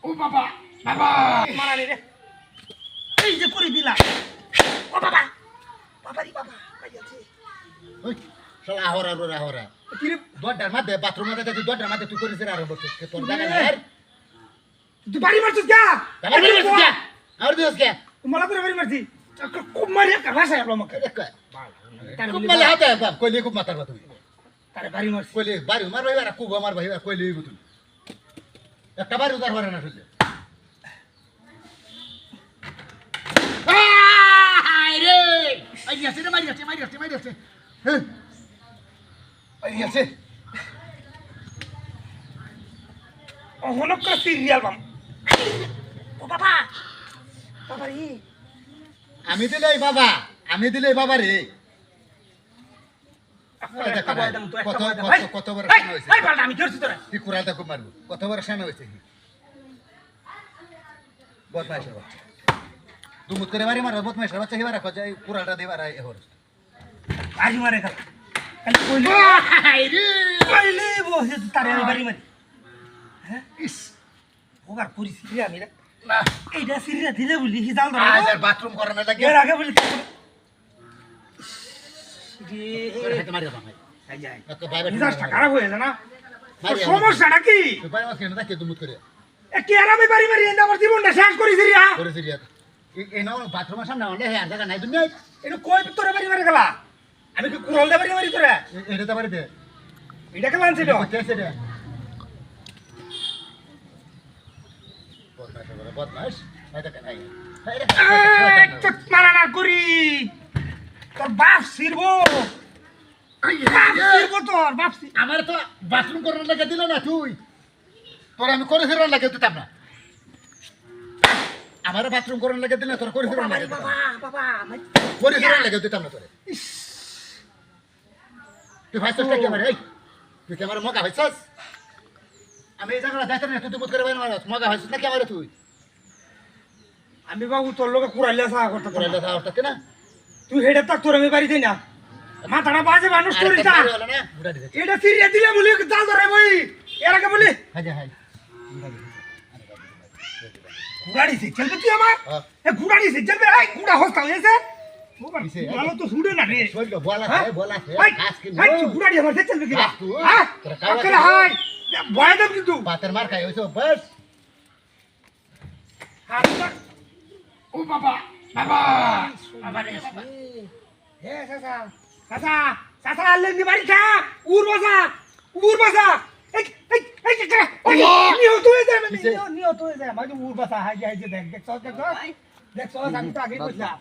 ও বাবা বাবা মারানি রে এই যে করে দিলা ও বাবা বাবারি বাবা কাইয়াছে ওই শালা আহরা কি রে দরজার মধ্যে বাথরুমের মধ্যে তুই দরজার মধ্যে তুই করিস আর বসছিস তোর জায়গা নাই আর তুই বাড়ি মারছিস কে আমার দিস কে আর দিস কে তোমালা করে বাড়ি মারছি খুব মারি একটা ভাষা আপলো আমাকে খুব মালে হাতে বাপ কইলি খুব মাতার কথা তুমি তারে বাড়ি মারছি কইলি বাড়ি মার ভাই আর খুব আমার ভাই কইলি তুমি একটা বাড়ি উদার হরে না শুনলে আরে আই গেছে রে মারি গেছে হ্যাঁ আই গেছে অহনক করে সিরিয়াল বাম ও বাবা বাবারি আমি দিলেই বাবা রে কত বড় শানা হয়েছে এই বালটা আমি ধরছি তোরা তুই কুড়ালটা খুব মারবো কত বড় শানা হয়েছে বদমাইশের বাচ্চা দুমুত করে বাড়ি মারবো বদমাইশের বাচ্চা হিবার রাখো যাই কুড়ালটা দিয়ে বাড়াই এহর বাড়ি মারে খালি কইলি বসে তারে আমি বাড়ি মারি হ্যাঁ ইস ওবার পরিস্থিতি আমি রে না এইটা সিরিয়া দিলে বলি হিজাল ধরে আজ আর বাথরুম করানো লাগে এর আগে বলি করে হাতে মারিয়া ভাই যাই তো ভাই ভাই মিজাজটা খারাপ হয়ে যায় না সমস্যাটা কি তুই ভাই মাছ কেন তাকে দুমুত করে কি আর আমি বাড়ি মারি এনে আমার জীবনটা শেষ করেছি রিয়া করেছি রিয়া এই নাও বাথরুমের সামনে অনেক হ্যাঁ জায়গা নাই দুনিয়া এটা কই তোরা বাড়ি মারি গেলা আমি কি কুড়াল দে বাড়ি মারি তোরা এটা তো বাড়িতে এটা কেন আনছিল কেসে রে বদমাশ এটা কেন চট মারা না করি তোর বাপ সিরবো তোর বাপ আমার তো বাথরুম করার লাগে দিল না তুই তোর আমি করে ফেরার লাগে দিতাম না আমার বাথরুম করার লাগে দিল না তোর করে ফেরার লাগে বাবা বাবা করে ফেরার লাগে দিতাম না তোরে তুই ভাইছস কি আমার এই তুই কি আমার মগা ভাইছস আমি এই জায়গাটা যাইতাম না তুই দুমত করে বাইরে মারছ মগা ভাইছস নাকি আমার তুই আমি বাবু তোর লোকে কুড়াইলে সাহা করতে করে লেখা হচ্ছে না তুই হেডে তাক তোর আমি বাড়ি দেই না মাথাটা বাজে মানুষ করিস না হলো না বুড়া দিছে এটা সিরিয়া দিলে বলি জাল ধরে বই এর আগে বলি হাই হাই গুড়াড়ি সে চলবে তুই আমার এ গুড়াড়ি সে চলবে এই গুড়া হস্তা হয়েছে ভালো তো শুনে না রে শৈল বলা আছে আজকে হাই গুড়াড়ি আমার সে চলবে কি হ্যাঁ আকেলে হাই ভয় দেব কিন্তু পাতের মার খাই হইছো বাস ও বাবা বাবা বাবা রে হে সাসা সাসা সাসা আল্লে বাড়ি খা উড়বাসা এই নিহত হয়ে যায় নিহত হয়ে যায় মানে উড়বাসা হাই যায় দেখ দেখ সব দেখ আমি তো আগে কইলাম